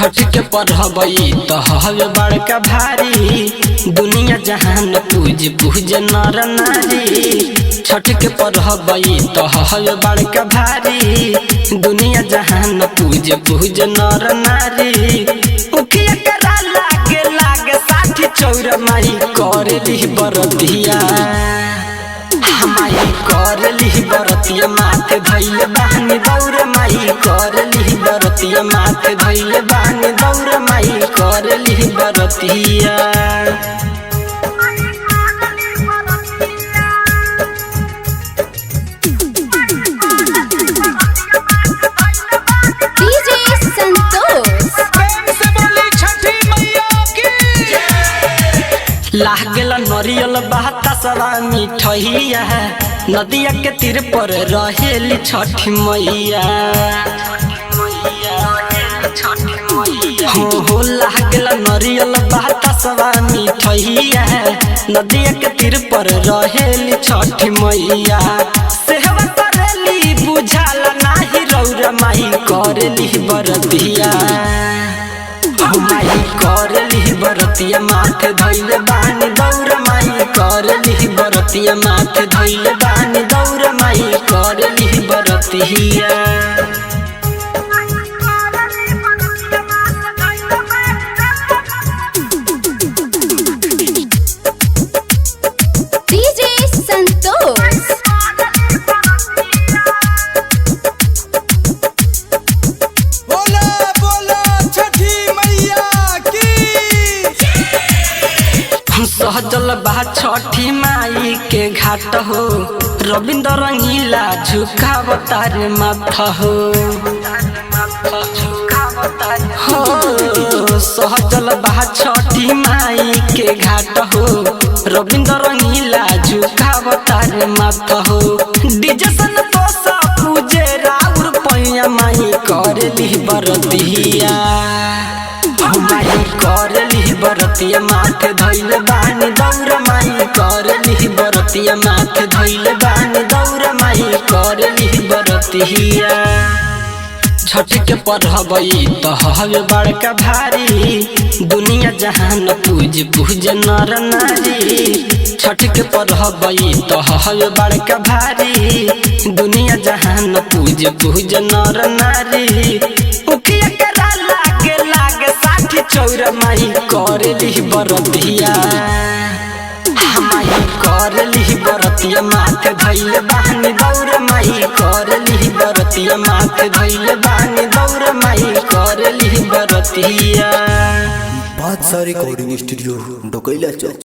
छठ के पढ़बई तो हवे बड़का भारी, दुनिया जहान पूज पूज नर नारी। छठ के पढ़बई तो हवे बड़का भारी, दुनिया जहान पूज पूज नर नारी। उखिया करा लागे लागे साठी चौर माई करली बरतिया, हमाई करली बरतिया माथे धइले बहनी दौड़ माई करली बरतिया माथे धइले बहनी दौड़ माई करली बरतिया। लागेला नरियल बहता सवा मिठैया, नदिया के तीर पर रहेली छठी मैया। हो लागेला नरियल बहता सवा मिठैया, नदिया के तीर पर रहेली छठी मैया। सेवा करेली बुझाला नाही रौरा माई करली बरतिया, माई करली बरतिया माथे धइले बानी दौड़ माई करली बरतिया माथे धइले बानी दौड़ माई करली बरतिया। सहजल बा छठी माई के घाट हो, रविंद्र रंगीला झुकावतार माथा हो। सहजल बा छठी माई के घाट हो, रविंद्र रंगीला झुकावतार माथा हो। डीजे सन तो सा पूजे राउर पैया माई करली बरतिया, माई करली बरतिया माथे धइले बानी दौड़ माई करली बरतिया माथे धइले बानी दौड़ माई करली बरतिया। छठ के पढ़बई तो हवे बड़का भारी, दुनिया जहान पूज पूज नर नारी। छठ के पढ़बई तो हवे बड़का भारी, दुनिया जहान पूज पूज नर नारी। उखिया करा लागे लागे साठी चौर माई करली बरतिया, हमाई करली बरतिया माथे धइले बहनी दौड़ माई करली बरतिया माथे धइले बहनी दौड़ माई करली बरतिया। बादशाह रिकॉर्डिंग स्टूडियो, ढोकैला चौक।